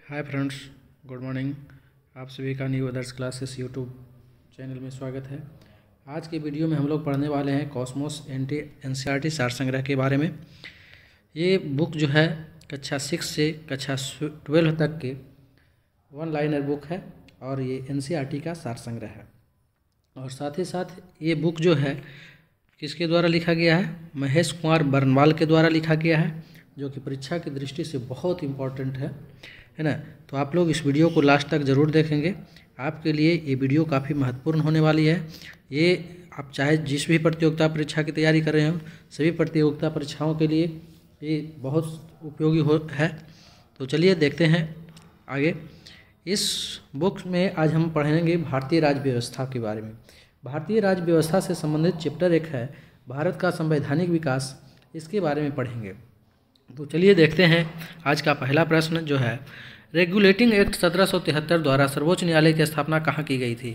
Hi friends, good morning. आप सभी का new others classes YouTube channel में स्वागत है। आज के वीडियो में हम लोग पढ़ने वाले हैं कॉस्मोस एनसीईआरटी सार संग्रह के बारे में। ये बुक जो है कक्षा 6 से कक्षा 12 तक के वन लाइनर बुक है और ये एनसीईआरटी का सार संग्रह है। और साथ ही साथ ये बुक जो है किसके द्वारा लिखा गया है? महेश कुमार बरनवाल के द्वारा लिखा गया है, जो कि परीक्षा की दृष्टि से बहुत इम्पोर्टेंट है ना। तो आप लोग इस वीडियो को लास्ट तक ज़रूर देखेंगे। आपके लिए ये वीडियो काफ़ी महत्वपूर्ण होने वाली है। ये आप चाहे जिस भी प्रतियोगिता परीक्षा की तैयारी कर रहे हो, सभी प्रतियोगिता परीक्षाओं के लिए ये बहुत उपयोगी है। तो चलिए देखते हैं आगे। इस बुक में आज हम पढ़ेंगे भारतीय राज्य व्यवस्था के बारे में। भारतीय राज्य व्यवस्था से संबंधित चैप्टर 1 है भारत का संवैधानिक विकास, इसके बारे में पढ़ेंगे। तो चलिए देखते हैं आज का पहला प्रश्न जो है, रेगुलेटिंग एक्ट 1773 द्वारा सर्वोच्च न्यायालय की स्थापना कहाँ की गई थी?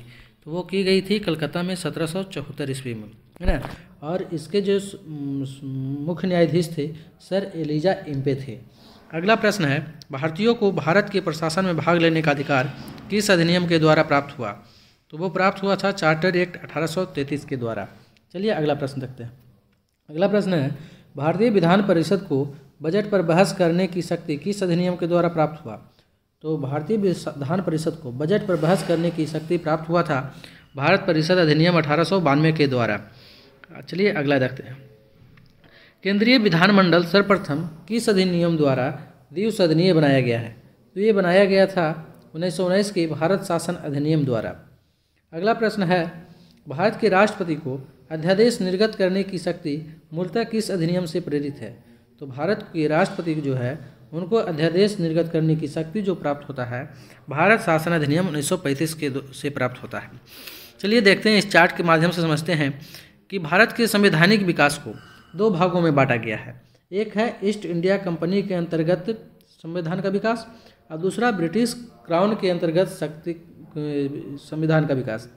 तो वो की गई थी कलकत्ता में 1774 ईस्वी में, है ना। और इसके जो मुख्य न्यायाधीश थे सर एलिजा इम्पे थे। अगला प्रश्न है, भारतीयों को भारत के प्रशासन में भाग लेने का अधिकार किस अधिनियम के द्वारा प्राप्त हुआ? तो वो प्राप्त हुआ था चार्टर एक्ट 1833 के द्वारा। चलिए अगला प्रश्न देखते हैं। अगला प्रश्न है, भारतीय विधान परिषद को बजट पर बहस करने की शक्ति किस अधिनियम के द्वारा प्राप्त हुआ? तो भारतीय विधान परिषद को बजट पर बहस करने की शक्ति प्राप्त हुआ था भारत परिषद अधिनियम 1892 के द्वारा। चलिए अगला देखते हैं। केंद्रीय विधानमंडल सर्वप्रथम किस अधिनियम द्वारा द्विसदनीय बनाया गया है? तो ये बनाया गया था 1919 के भारत शासन अधिनियम द्वारा। अगला प्रश्न है, भारत के राष्ट्रपति को अध्यादेश निर्गत करने की शक्ति मूलतः किस अधिनियम से प्रेरित है? तो भारत के राष्ट्रपति जो है उनको अध्यादेश निर्गत करने की शक्ति जो प्राप्त होता है भारत शासन अधिनियम 1935 के से प्राप्त होता है। चलिए देखते हैं, इस चार्ट के माध्यम से समझते हैं कि भारत के संवैधानिक विकास को दो भागों में बांटा गया है। एक है ईस्ट इंडिया कंपनी के अंतर्गत संविधान का विकास और दूसरा ब्रिटिश क्राउन के अंतर्गत संविधान का विकास।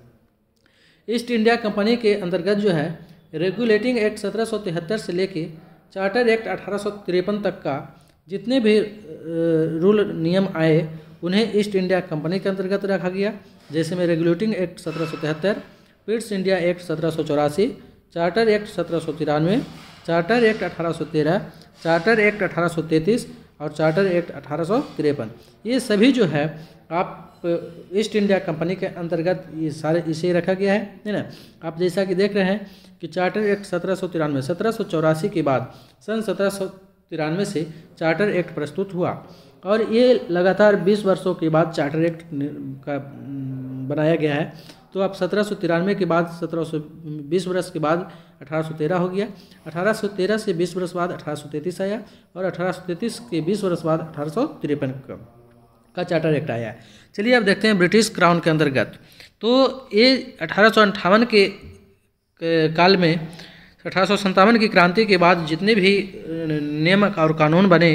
ईस्ट इंडिया कंपनी के अंतर्गत जो है रेगुलेटिंग एक्ट 1773 से लेके चार्टर एक्ट 1853 तक का जितने भी रूल नियम आए उन्हें ईस्ट इंडिया कंपनी के अंतर्गत रखा गया। जैसे में regulating act 1773, Pitt's India act 1784, charter act 1793, charter act 1813, charter act 1833 और चार्टर एक्ट 1853। ये सभी जो है आप ईस्ट इंडिया कंपनी के अंतर्गत ये सारे इसे रखा गया है ना। आप जैसा कि देख रहे हैं कि चार्टर एक्ट 1793 1784 के बाद सन 1793 से चार्टर एक्ट प्रस्तुत हुआ और ये लगातार 20 वर्षों के बाद चार्टर एक्ट का बनाया गया है। तो अब 1793 के बाद 1720 वर्ष के बाद 1813 हो गया। 1813 से 20 वर्ष बाद 1833 आया और 1833 के 20 वर्ष बाद 1853 का चार्टर एक्ट आया। चलिए अब देखते हैं ब्रिटिश क्राउन के अंतर्गत। तो ये 1858 के काल में 1857 की क्रांति के बाद जितने भी नियम और कानून बने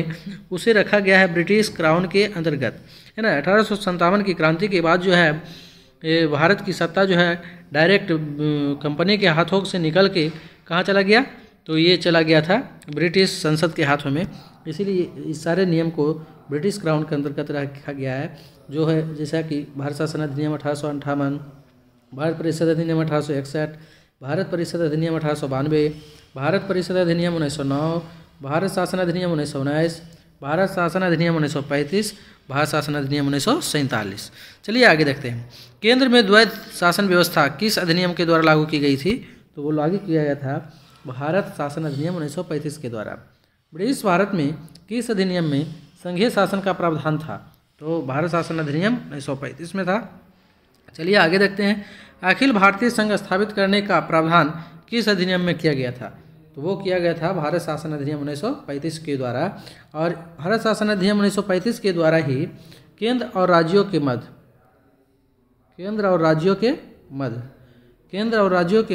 उसे रखा गया है ब्रिटिश क्राउन के अंतर्गत, है ना। 1857 की क्रांति के बाद जो है भारत की सत्ता जो है डायरेक्ट कंपनी के हाथों से निकल के कहाँ चला गया? तो ये चला गया था ब्रिटिश संसद के हाथों में। इसीलिए इस सारे नियम को ब्रिटिश क्राउन के अंतर्गत रखा गया है, जो है जैसा कि भारत शासन अधिनियम 1858, भारत परिषद अधिनियम 1861, भारत परिषद अधिनियम 1892, भारत परिषद अधिनियम 1909, भारत शासन अधिनियम 1919, भारत शासन अधिनियम 1935, भारत शासन अधिनियम 1947। चलिए आगे देखते हैं। केंद्र में द्वैध शासन व्यवस्था किस अधिनियम के द्वारा लागू की गई थी? तो वो लागू किया गया था भारत शासन अधिनियम 1935 के द्वारा। ब्रिटिश भारत में किस अधिनियम में संघीय शासन का प्रावधान था? तो भारत शासन अधिनियम 1935 में था। चलिए आगे देखते हैं। अखिल भारतीय संघ स्थापित करने का प्रावधान किस अधिनियम में किया गया था? तो वो किया गया था भारत शासन अधिनियम 1935 के द्वारा। और भारत शासन अधिनियम 1935 के द्वारा ही केंद्र और राज्यों के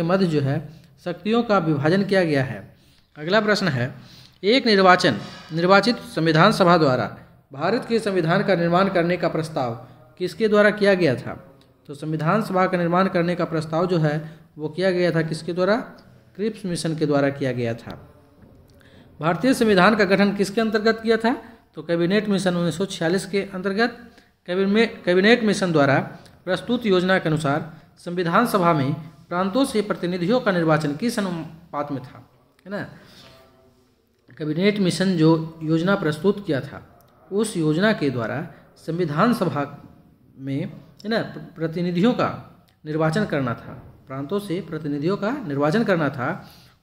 मध्य जो है शक्तियों का विभाजन किया गया है। अगला प्रश्न है, एक निर्वाचित संविधान सभा द्वारा भारत के संविधान का निर्माण करने का प्रस्ताव किसके द्वारा किया गया था? तो संविधान सभा का निर्माण करने का प्रस्ताव जो है वो किया गया था किसके द्वारा? क्रिप्स मिशन के द्वारा किया गया था। भारतीय संविधान का गठन किसके अंतर्गत किया था? तो कैबिनेट मिशन 1946 के अंतर्गत कैबिनेट मिशन द्वारा प्रस्तुत योजना के अनुसार संविधान सभा में प्रांतों से प्रतिनिधियों का निर्वाचन किस अनुपात में था, है ना। कैबिनेट मिशन जो योजना प्रस्तुत किया था, उस योजना के द्वारा संविधान सभा में, है ना, प्रतिनिधियों का निर्वाचन करना था, प्रांतों से प्रतिनिधियों का निर्वाचन करना था।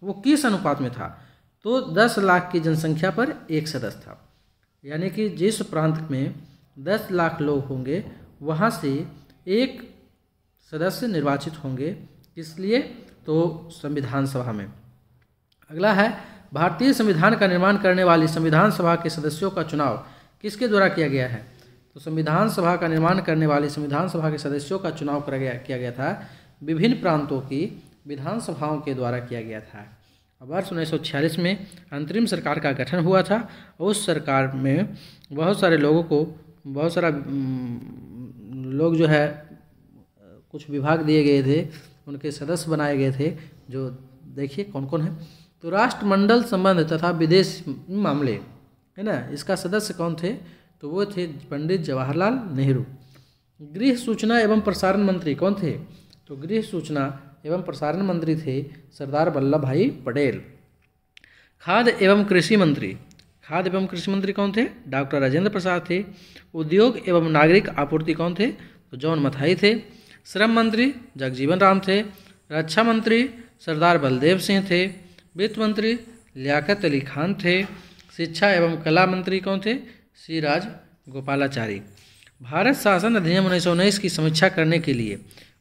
वो किस अनुपात में था? तो 10 लाख की जनसंख्या पर एक सदस्य था। यानी कि जिस प्रांत में 10 लाख लोग होंगे वहाँ से एक सदस्य निर्वाचित होंगे, इसलिए तो संविधान सभा में। अगला है, भारतीय संविधान का निर्माण करने वाली संविधान सभा के सदस्यों का चुनाव किसके द्वारा किया गया है? तो संविधान सभा का निर्माण करने वाली संविधान सभा के सदस्यों का चुनाव किया गया था विभिन्न प्रांतों की विधानसभाओं के द्वारा किया गया था। वर्ष 1946 में अंतरिम सरकार का गठन हुआ था। उस सरकार में बहुत सारे लोगों को, बहुत सारा लोग जो है कुछ विभाग दिए गए थे, उनके सदस्य बनाए गए थे। जो देखिए कौन कौन है, तो राष्ट्रमंडल संबंध तथा विदेश मामले, है ना, इसका सदस्य कौन थे? तो वो थे पंडित जवाहरलाल नेहरू। गृह सूचना एवं प्रसारण मंत्री कौन थे? तो गृह सूचना एवं प्रसारण मंत्री थे सरदार वल्लभ भाई पटेल। खाद्य एवं कृषि मंत्री कौन थे? डॉक्टर राजेंद्र प्रसाद थे। उद्योग एवं नागरिक आपूर्ति कौन थे? तो जॉन मथाई थे। श्रम मंत्री जगजीवन राम थे। रक्षा मंत्री सरदार बलदेव सिंह थे। वित्त मंत्री लियाकत अली खान थे। शिक्षा एवं कला मंत्री कौन थे? श्री राज गोपालाचारी। भारत शासन अधिनियम 1919 की समीक्षा करने के लिए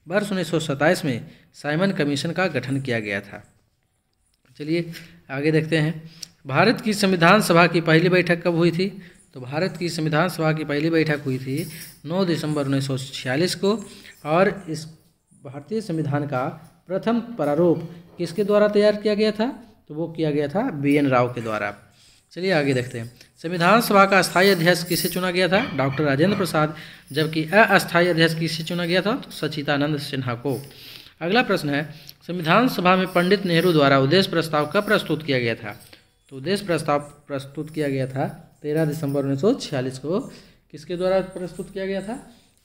वर्ष 1927 में साइमन कमीशन का गठन किया गया था। चलिए आगे देखते हैं। भारत की संविधान सभा की पहली बैठक कब हुई थी? तो भारत की संविधान सभा की पहली बैठक हुई थी 9 दिसंबर 1946 को। और इस भारतीय संविधान का प्रथम प्रारूप किसके द्वारा तैयार किया गया था? तो वो किया गया था BN राव के द्वारा। चलिए आगे देखते हैं। संविधान सभा का अस्थायी अध्यक्ष किसे चुना गया था? डॉक्टर राजेंद्र प्रसाद। जबकि अस्थायी अध्यक्ष किसे चुना गया था? तो सच्चिदानंद सिन्हा को। अगला प्रश्न है, संविधान सभा में पंडित नेहरू द्वारा उद्देश्य प्रस्ताव कब प्रस्तुत किया गया था? तो उद्देश्य प्रस्ताव प्रस्तुत किया गया था 13 दिसंबर 1946 को। किसके द्वारा प्रस्तुत किया गया था?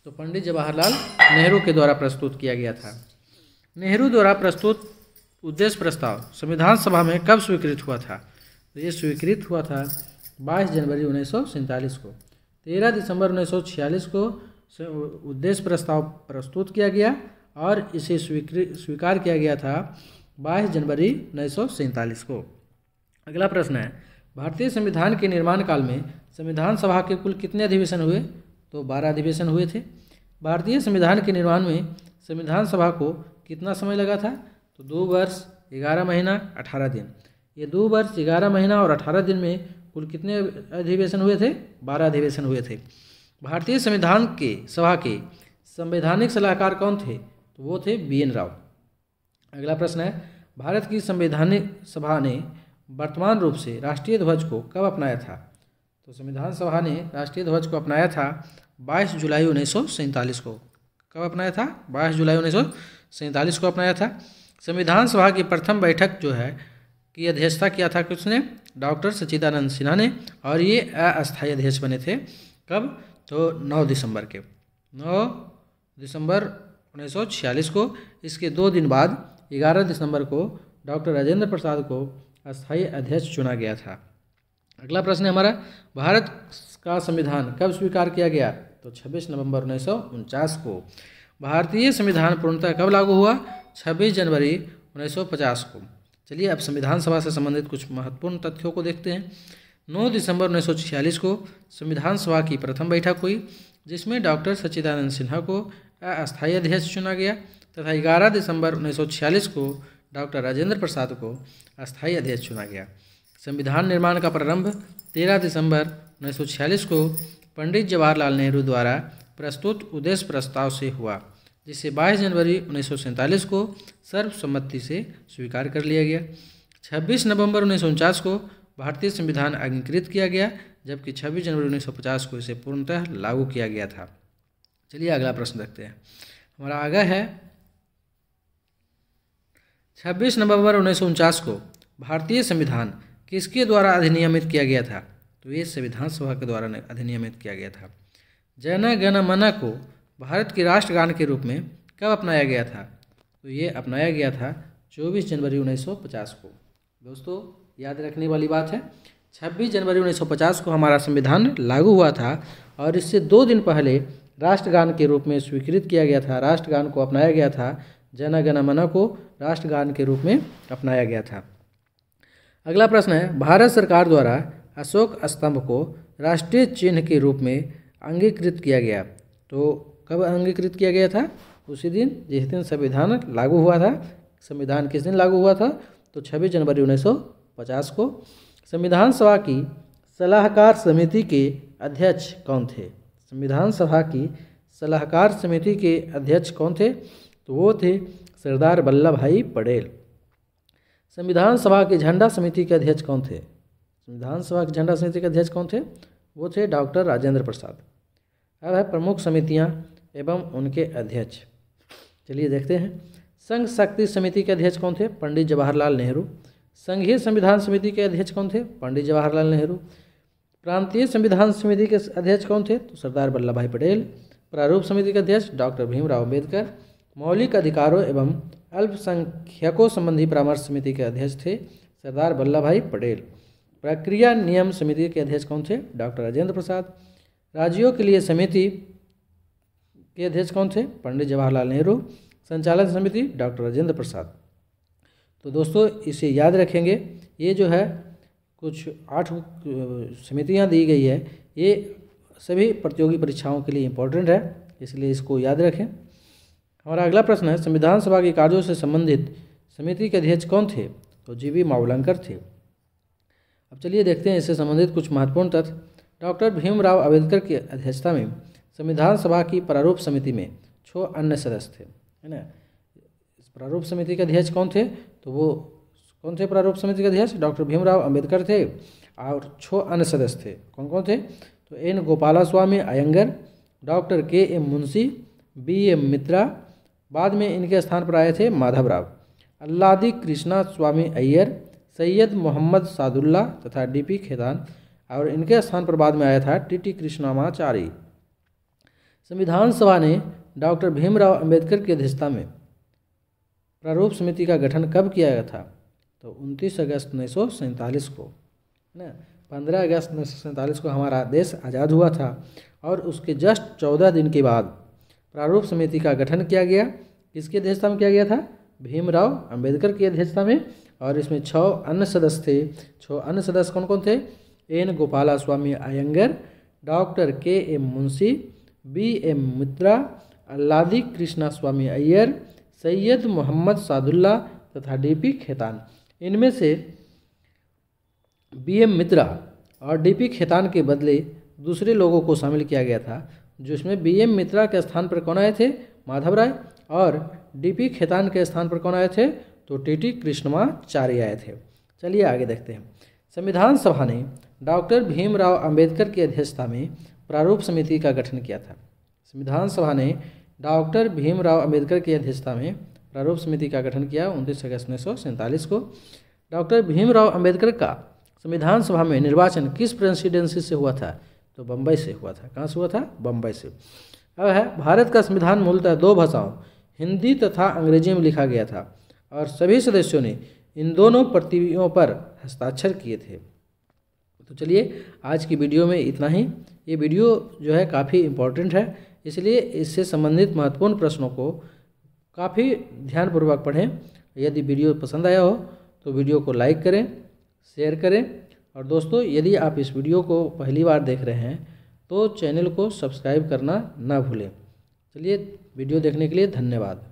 तो पंडित जवाहरलाल नेहरू के द्वारा प्रस्तुत किया गया था। नेहरू द्वारा प्रस्तुत उद्देश्य प्रस्ताव संविधान सभा में कब स्वीकृत हुआ था? तो ये स्वीकृत हुआ था 22 जनवरी 1947 को। 13 दिसंबर 1946 को उद्देश्य प्रस्ताव प्रस्तुत किया गया और इसे स्वीकार किया गया था 22 जनवरी 1947 को। अगला प्रश्न है, भारतीय संविधान के निर्माण काल में संविधान सभा के कुल कितने अधिवेशन हुए? तो 12 अधिवेशन हुए थे। भारतीय संविधान के निर्माण में संविधान सभा को कितना समय लगा था? तो 2 वर्ष 11 महीना 18 दिन। ये 2 वर्ष 11 महीना और 18 दिन में कुल कितने अधिवेशन हुए थे? 12 अधिवेशन हुए थे। भारतीय संविधान के सभा के संवैधानिक सलाहकार कौन थे? तो वो थे BN राव। अगला प्रश्न है, भारत की संवैधानिक सभा ने वर्तमान रूप से राष्ट्रीय ध्वज को कब अपनाया था? तो संविधान सभा ने राष्ट्रीय ध्वज को अपनाया था 22 जुलाई 1947 को। कब अपनाया था? 22 जुलाई 1947 को अपनाया था। संविधान सभा की प्रथम बैठक जो है की अध्यक्षता किया था किसने? डॉक्टर सच्चिदानंद सिन्हा ने। और ये अस्थायी अध्यक्ष बने थे कब? तो 9 दिसंबर के 9 दिसंबर 1946 को। इसके 2 दिन बाद 11 दिसंबर को डॉक्टर राजेंद्र प्रसाद को अस्थायी अध्यक्ष चुना गया था। अगला प्रश्न है हमारा, भारत का संविधान कब स्वीकार किया गया? तो 26 नवंबर 1949 को। भारतीय संविधान पूर्णतः कब लागू हुआ? 26 जनवरी 1950 को। चलिए अब संविधान सभा से संबंधित कुछ महत्वपूर्ण तथ्यों को देखते हैं। 9 दिसंबर 1946 को संविधान सभा की प्रथम बैठक हुई, जिसमें डॉक्टर सच्चिदानंद सिन्हा को अस्थायी अध्यक्ष चुना गया तथा 11 दिसंबर 1946 को डॉक्टर राजेंद्र प्रसाद को अस्थायी अध्यक्ष चुना गया। संविधान निर्माण का प्रारंभ 13 दिसंबर 1946 को पंडित जवाहरलाल नेहरू द्वारा प्रस्तुत उद्देश्य प्रस्ताव से हुआ, जिसे 22 जनवरी 1947 को सर्वसम्मति से स्वीकार कर लिया गया। 26 नवंबर 1949 को भारतीय संविधान अंगीकृत किया गया, जबकि 26 जनवरी 1950 को इसे पूर्णतः लागू किया गया था। चलिए अगला प्रश्न देखते हैं। हमारा आगे है 26 नवंबर 1949 को भारतीय संविधान किसके द्वारा अधिनियमित किया गया था? तो ये संविधान सभा के द्वारा अधिनियमित किया गया था। जन गण मन को भारत के राष्ट्रगान के रूप में कब अपनाया गया था? तो ये अपनाया गया था 24 जनवरी 1950 को। दोस्तों याद रखने वाली बात है, 26 जनवरी 1950 को हमारा संविधान लागू हुआ था और इससे 2 दिन पहले राष्ट्रगान के रूप में स्वीकृत किया गया था, राष्ट्रगान को अपनाया गया था। जन गण मन को राष्ट्रगान के रूप में अपनाया गया था। अगला प्रश्न है, भारत सरकार द्वारा अशोक स्तंभ को राष्ट्रीय चिन्ह के रूप में अंगीकृत किया गया। तो कब अंगीकृत किया गया था? उसी दिन जिस दिन संविधान लागू हुआ था। संविधान किस दिन लागू हुआ था? तो 26 जनवरी 1950 को। संविधान सभा की सलाहकार समिति के अध्यक्ष कौन थे? संविधान सभा की सलाहकार समिति के अध्यक्ष कौन थे? तो वो थे सरदार वल्लभ भाई पटेल। संविधान सभा की झंडा समिति के अध्यक्ष कौन थे? संविधान सभा की झंडा समिति के अध्यक्ष कौन थे? वो थे डॉक्टर राजेंद्र प्रसाद। अब है प्रमुख समितियां एवं उनके अध्यक्ष। चलिए देखते हैं। संघ शक्ति समिति के अध्यक्ष कौन थे? पंडित जवाहरलाल नेहरू। संघीय संविधान समिति के अध्यक्ष कौन थे? पंडित जवाहरलाल नेहरू। प्रांतीय संविधान समिति के अध्यक्ष कौन थे? तो सरदार वल्लभ भाई पटेल। प्रारूप समिति के अध्यक्ष डॉक्टर भीमराव अम्बेडकर। मौलिक अधिकारों एवं अल्पसंख्यकों संबंधी परामर्श समिति के अध्यक्ष थे सरदार वल्लभ भाई पटेल। प्रक्रिया नियम समिति के अध्यक्ष कौन थे? डॉक्टर राजेंद्र प्रसाद। राज्यों के लिए समिति के अध्यक्ष कौन थे? पंडित जवाहरलाल नेहरू। संचालन समिति डॉक्टर राजेंद्र प्रसाद। तो दोस्तों इसे याद रखेंगे। ये जो है कुछ 8 समितियां दी गई है, ये सभी प्रतियोगी परीक्षाओं के लिए इम्पोर्टेंट है, इसलिए इसको याद रखें। हमारा अगला प्रश्न है, संविधान सभा के कार्यों से संबंधित समिति के अध्यक्ष कौन थे? तो जी.वी. मावलंकर थे। अब चलिए देखते हैं इससे संबंधित कुछ महत्वपूर्ण तथ्य। डॉक्टर भीमराव अम्बेडकर की अध्यक्षता में संविधान सभा की प्रारूप समिति में 6 अन्य सदस्य थे, है ना। इस प्रारूप समिति के अध्यक्ष कौन थे? तो वो कौन थे प्रारूप समिति के अध्यक्ष? डॉक्टर भीमराव अम्बेडकर थे और 6 अन्य सदस्य थे। कौन कौन थे? तो N Gopalaswami Ayyangar, doctor K M. Munshi, B M. Mitra, बाद में इनके स्थान पर आए थे माधवराव, अल्लादी कृष्णा स्वामी अय्यर, सैयद मोहम्मद सादुल्ला तथा डी.पी. खेतान, और इनके स्थान पर बाद में आया था टी.टी. कृष्णमाचारी। संविधान सभा ने डॉक्टर भीमराव अम्बेडकर की अध्यक्षता में प्रारूप समिति का गठन कब किया गया था? तो 29 अगस्त 1947 को, है ना। 15 अगस्त 1947 को हमारा देश आज़ाद हुआ था और उसके जस्ट 14 दिन के बाद प्रारूप समिति का गठन किया गया। किसकी अध्यक्षता में किया गया था? भीमराव अम्बेडकर की अध्यक्षता में। और इसमें 6 अन्य सदस्य थे। 6 अन्य सदस्य कौन कौन थे? N Gopalaswami Ayyangar, doctor K M. Munshi, B M. Mitra, Alladi Krishna Swami Ayyar, Syed Mohammad Sadulla तथा डी.पी. खेतान। इनमें से बी.एम. मित्रा और डी.पी. खेतान के बदले दूसरे लोगों को शामिल किया गया था, जिसमें बी.एम. मित्रा के स्थान पर कौन आए थे? माधव राय। और डी.पी. खेतान के स्थान पर कौन आए थे? तो टी.टी. कृष्णमाचारी आए थे। चलिए आगे देखते हैं। संविधान सभा ने डॉक्टर भीमराव अम्बेडकर की अध्यक्षता में प्रारूप समिति का गठन किया था। संविधान सभा ने डॉक्टर भीमराव अम्बेडकर की अध्यक्षता में प्रारूप समिति का गठन किया 29 अगस्त 1947 को। डॉक्टर भीमराव अम्बेडकर का संविधान सभा में निर्वाचन किस प्रेसिडेंसी से हुआ था? तो बम्बई से हुआ था। कहाँ से हुआ था? बम्बई से। अब है, भारत का संविधान मूलतः 2 भाषाओं हिंदी तथा अंग्रेजी में लिखा गया था और सभी सदस्यों ने इन दोनों प्रतियों पर हस्ताक्षर किए थे। तो चलिए आज की वीडियो में इतना ही। ये वीडियो जो है काफ़ी इम्पोर्टेंट है, इसलिए इससे संबंधित महत्वपूर्ण प्रश्नों को काफ़ी ध्यानपूर्वक पढ़ें। यदि वीडियो पसंद आया हो तो वीडियो को लाइक करें, शेयर करें, और दोस्तों यदि आप इस वीडियो को पहली बार देख रहे हैं तो चैनल को सब्सक्राइब करना ना भूलें। चलिए वीडियो देखने के लिए धन्यवाद।